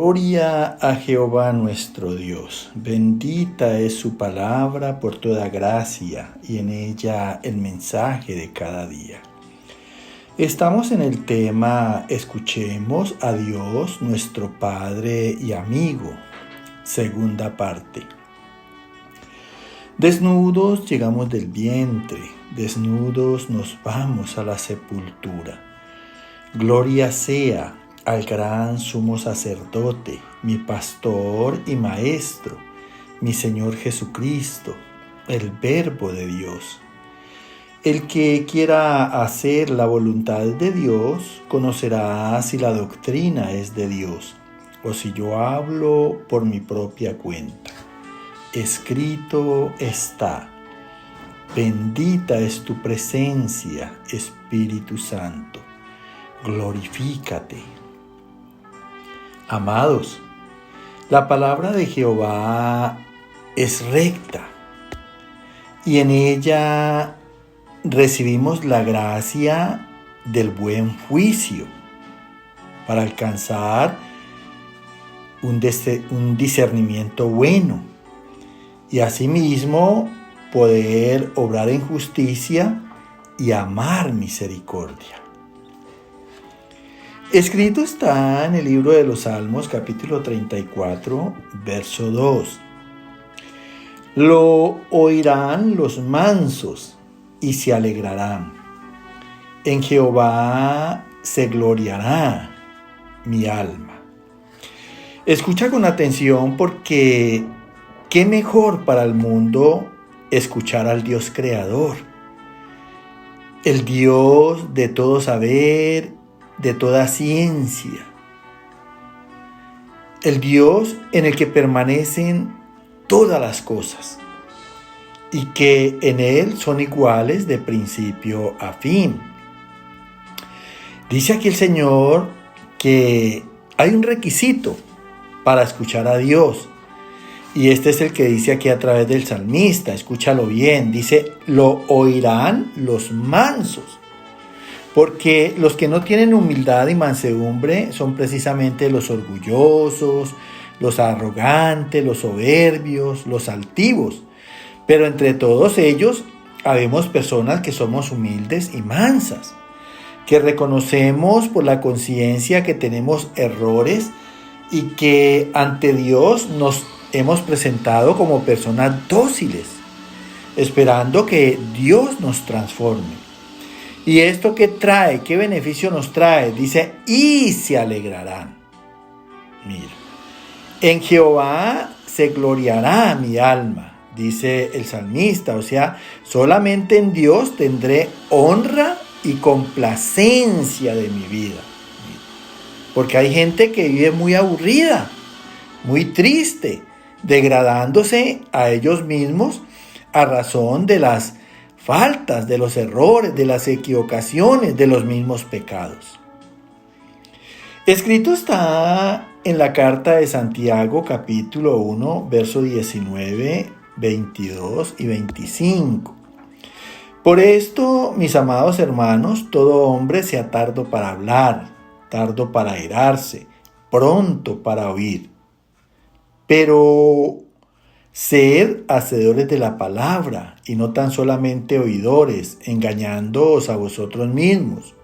Gloria a Jehová nuestro Dios. Bendita es su palabra por toda gracia y en ella el mensaje de cada día. Estamos en el tema Escuchemos a Dios, nuestro Padre y amigo. Segunda parte. Desnudos llegamos del vientre, desnudos nos vamos a la sepultura. Gloria sea al gran sumo sacerdote, mi pastor y maestro, mi Señor Jesucristo, el Verbo de Dios. El que quiera hacer la voluntad de Dios, conocerá si la doctrina es de Dios, o si yo hablo por mi propia cuenta. Escrito está: bendita es tu presencia, Espíritu Santo. Glorifícate. Amados, la palabra de Jehová es recta y en ella recibimos la gracia del buen juicio para alcanzar un discernimiento bueno y asimismo poder obrar en justicia y amar misericordia. Escrito está en el libro de los Salmos, capítulo 34, verso 2. Lo oirán los mansos y se alegrarán. En Jehová se gloriará mi alma. Escucha con atención porque qué mejor para el mundo escuchar al Dios creador, el Dios de todo saber, de toda ciencia, el Dios en el que permanecen todas las cosas y que en Él son iguales de principio a fin. Dice aquí el Señor que hay un requisito para escuchar a Dios y este es el que dice aquí a través del salmista. Escúchalo bien, dice: lo oirán los mansos. Porque los que no tienen humildad y mansedumbre son precisamente los orgullosos, los arrogantes, los soberbios, los altivos. Pero entre todos ellos habemos personas que somos humildes y mansas, que reconocemos por la conciencia que tenemos errores y que ante Dios nos hemos presentado como personas dóciles, esperando que Dios nos transforme. ¿Y esto qué trae? ¿Qué beneficio nos trae? Dice: y se alegrarán. Mira, en Jehová se gloriará mi alma, dice el salmista. O sea, solamente en Dios tendré honra y complacencia de mi vida. Porque hay gente que vive muy aburrida, muy triste, degradándose a ellos mismos a razón de las faltas, de los errores, de las equivocaciones, de los mismos pecados. Escrito está en la carta de Santiago, capítulo 1, verso 19, 22 y 25. Por esto, mis amados hermanos, todo hombre sea tardo para hablar, tardo para airarse, pronto para oír. Pero sed hacedores de la palabra y no tan solamente oidores, engañándoos a vosotros mismos.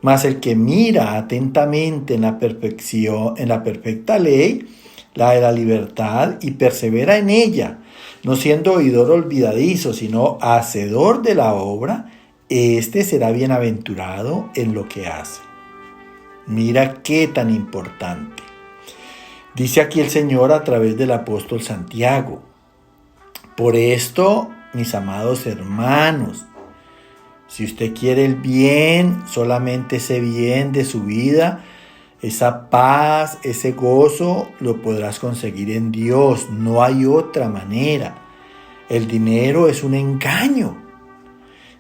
Mas el que mira atentamente en la perfecta ley, la de la libertad, y persevera en ella, no siendo oidor olvidadizo, sino hacedor de la obra, éste será bienaventurado en lo que hace. Mira qué tan importante. Dice aquí el Señor a través del apóstol Santiago: por esto, mis amados hermanos, si usted quiere el bien, solamente ese bien de su vida, esa paz, ese gozo, lo podrás conseguir en Dios. No hay otra manera. El dinero es un engaño.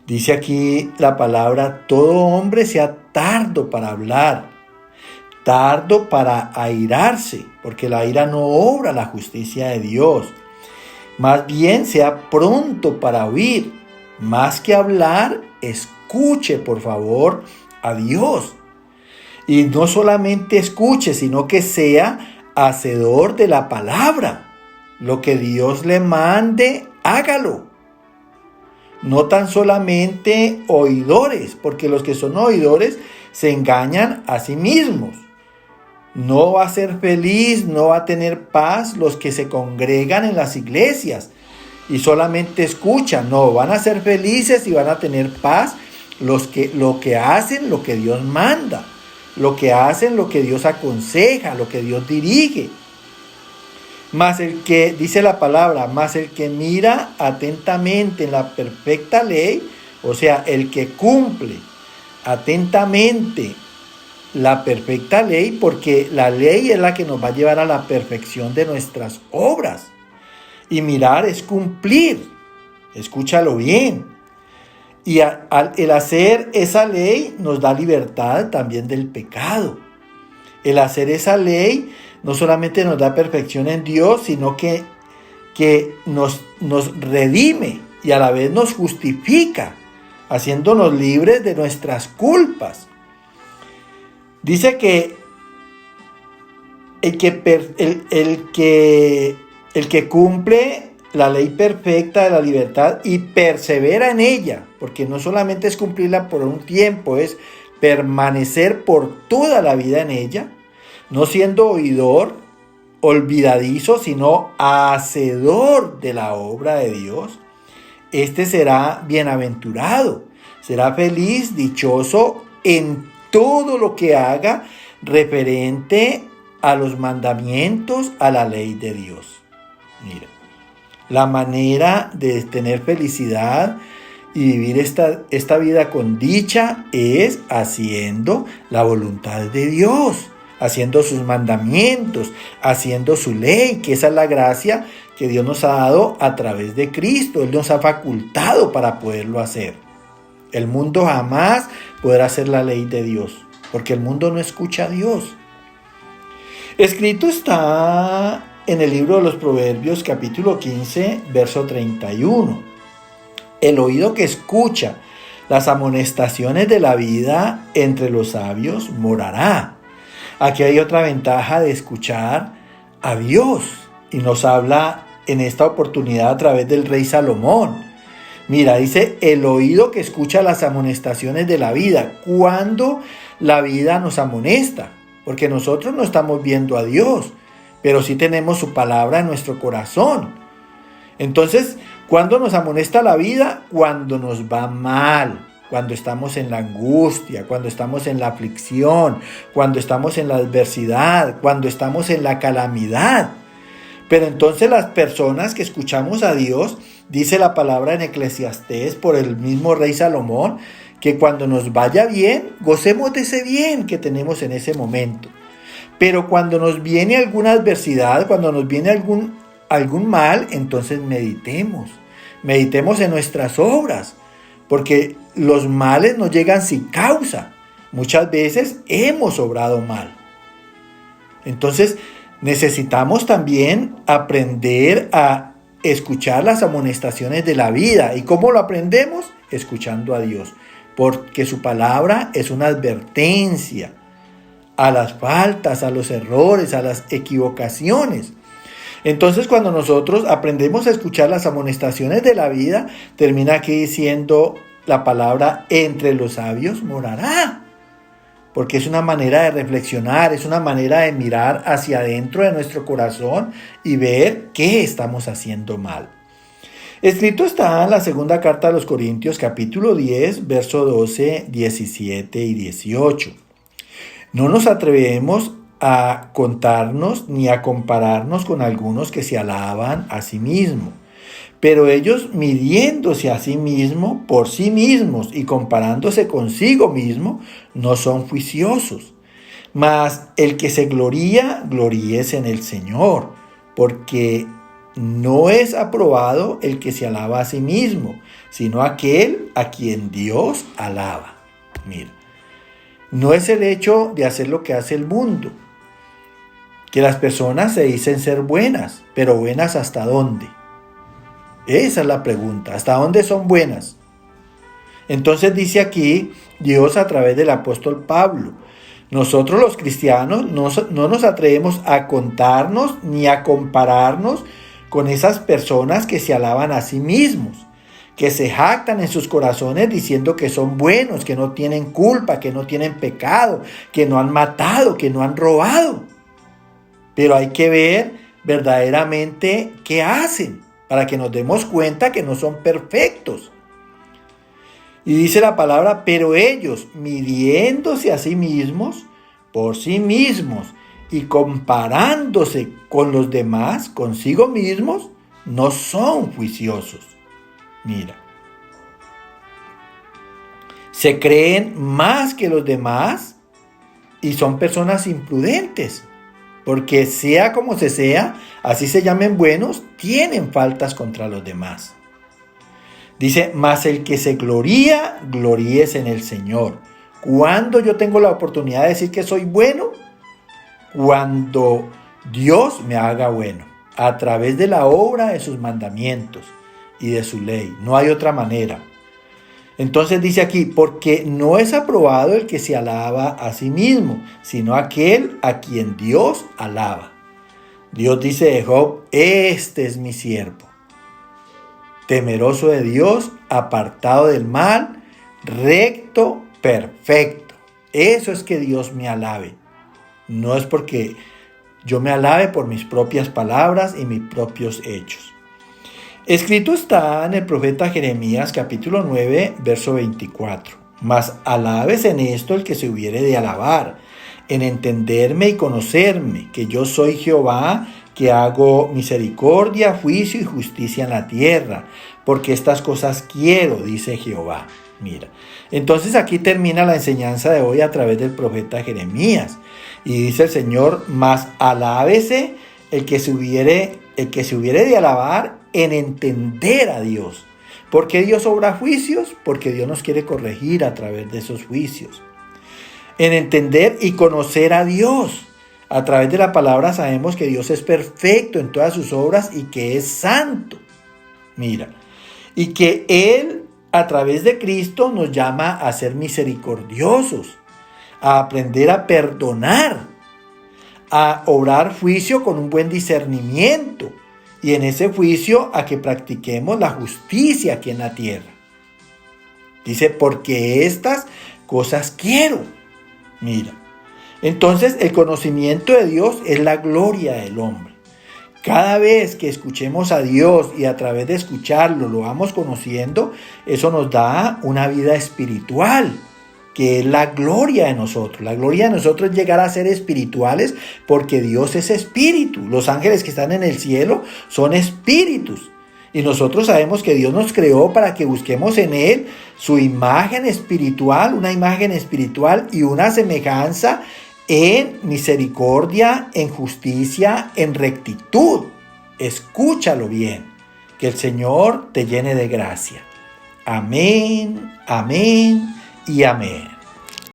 Dice aquí la palabra: todo hombre sea tardo para hablar, tardo para airarse, porque la ira no obra la justicia de Dios. Más bien sea pronto para oír, más que hablar, escuche por favor a Dios. Y no solamente escuche, sino que sea hacedor de la palabra. Lo que Dios le mande, hágalo. No tan solamente oidores, porque los que son oidores se engañan a sí mismos. No va a ser feliz, no va a tener paz los que se congregan en las iglesias y solamente escuchan. No, van a ser felices y van a tener paz lo que hacen lo que Dios manda, lo que hacen lo que Dios aconseja, lo que Dios dirige. Mas el que, dice la palabra, mas el que mira atentamente en la perfecta ley, o sea, el que cumple atentamente la perfecta ley, porque la ley es la que nos va a llevar a la perfección de nuestras obras. Y mirar es cumplir, escúchalo bien. Y el hacer esa ley nos da libertad también del pecado. El hacer esa ley no solamente nos da perfección en Dios, sino que nos redime y a la vez nos justifica, haciéndonos libres de nuestras culpas. Dice que el que cumple la ley perfecta de la libertad y persevera en ella, porque no solamente es cumplirla por un tiempo, es permanecer por toda la vida en ella, no siendo oidor, olvidadizo, sino hacedor de la obra de Dios. Este será bienaventurado, será feliz, dichoso en todo lo que haga referente a los mandamientos, a la ley de Dios. Mira, la manera de tener felicidad y vivir esta vida con dicha es haciendo la voluntad de Dios, haciendo sus mandamientos, haciendo su ley, que esa es la gracia que Dios nos ha dado a través de Cristo. Él nos ha facultado para poderlo hacer. El mundo jamás podrá hacer la ley de Dios, porque el mundo no escucha a Dios. Escrito está en el libro de los Proverbios, capítulo 15, verso 31. El oído que escucha las amonestaciones de la vida entre los sabios morará. Aquí hay otra ventaja de escuchar a Dios y nos habla en esta oportunidad a través del rey Salomón. Mira, dice el oído que escucha las amonestaciones de la vida. ¿Cuándo la vida nos amonesta? Porque nosotros no estamos viendo a Dios, pero sí tenemos su palabra en nuestro corazón. Entonces, ¿cuándo nos amonesta la vida? Cuando nos va mal, cuando estamos en la angustia, cuando estamos en la aflicción, cuando estamos en la adversidad, cuando estamos en la calamidad. Pero entonces las personas que escuchamos a Dios, dice la palabra en Eclesiastés por el mismo rey Salomón, que cuando nos vaya bien, gocemos de ese bien que tenemos en ese momento. Pero cuando nos viene alguna adversidad, cuando nos viene algún mal, entonces meditemos en nuestras obras, porque los males no llegan sin causa. Muchas veces hemos obrado mal. Entonces necesitamos también aprender a escuchar las amonestaciones de la vida. ¿Y cómo lo aprendemos? Escuchando a Dios, porque su palabra es una advertencia a las faltas, a los errores, a las equivocaciones. Entonces, cuando nosotros aprendemos a escuchar las amonestaciones de la vida, termina aquí diciendo la palabra entre los sabios morará. Porque es una manera de reflexionar, es una manera de mirar hacia adentro de nuestro corazón y ver qué estamos haciendo mal. Escrito está en la segunda carta a los Corintios, capítulo 10, verso 12, 17 y 18. No nos atrevemos a contarnos ni a compararnos con algunos que se alaban a sí mismos, pero ellos midiéndose a sí mismos por sí mismos y comparándose consigo mismo, no son juiciosos. Mas el que se gloría, gloríese en el Señor, porque no es aprobado el que se alaba a sí mismo, sino aquel a quien Dios alaba. Mira, no es el hecho de hacer lo que hace el mundo, que las personas se dicen ser buenas, pero buenas ¿hasta dónde? Esa es la pregunta, ¿hasta dónde son buenas? Entonces dice aquí Dios a través del apóstol Pablo, Nosotros los cristianos no nos atrevemos a contarnos ni a compararnos con esas personas que se alaban a sí mismos, que se jactan en sus corazones diciendo que son buenos, que no tienen culpa, que no tienen pecado, que no han matado, que no han robado. Pero hay que ver verdaderamente qué hacen para que nos demos cuenta que no son perfectos. Y dice la palabra, pero ellos, midiéndose a sí mismos, por sí mismos, y comparándose con los demás, consigo mismos, no son juiciosos. Mira, se creen más que los demás y son personas imprudentes, porque sea como se sea, así se llamen buenos, tienen faltas contra los demás. Dice, mas el que se gloría, gloríese en el Señor. ¿Cuándo yo tengo la oportunidad de decir que soy bueno? Cuando Dios me haga bueno, a través de la obra de sus mandamientos y de su ley. No hay otra manera. Entonces dice aquí, porque no es aprobado el que se alaba a sí mismo, sino aquel a quien Dios alaba. Dios dice de Job, este es mi siervo, temeroso de Dios, apartado del mal, recto, perfecto. Eso es que Dios me alabe. No es porque yo me alabe por mis propias palabras y mis propios hechos. Escrito está en el profeta Jeremías capítulo 9, verso 24. Mas alabes en esto el que se hubiere de alabar, en entenderme y conocerme, que yo soy Jehová, que hago misericordia, juicio y justicia en la tierra, porque estas cosas quiero, dice Jehová. Mira, entonces aquí termina la enseñanza de hoy a través del profeta Jeremías. Y dice el Señor, mas alábese el que se hubiere de alabar en entender a Dios. ¿Por qué Dios obra juicios? Porque Dios nos quiere corregir a través de esos juicios. En entender y conocer a Dios. A través de la palabra sabemos que Dios es perfecto en todas sus obras y que es santo. Mira, y que Él a través de Cristo nos llama a ser misericordiosos, a aprender a perdonar, a obrar juicio con un buen discernimiento y en ese juicio a que practiquemos la justicia aquí en la tierra. Dice, porque estas cosas quiero. Mira, entonces el conocimiento de Dios es la gloria del hombre. Cada vez que escuchemos a Dios y a través de escucharlo lo vamos conociendo, eso nos da una vida espiritual, que es la gloria de nosotros. La gloria de nosotros es llegar a ser espirituales porque Dios es espíritu. Los ángeles que están en el cielo son espíritus. Y nosotros sabemos que Dios nos creó para que busquemos en Él su imagen espiritual, una imagen espiritual y una semejanza en misericordia, en justicia, en rectitud. Escúchalo bien. Que el Señor te llene de gracia. Amén, amén y amén.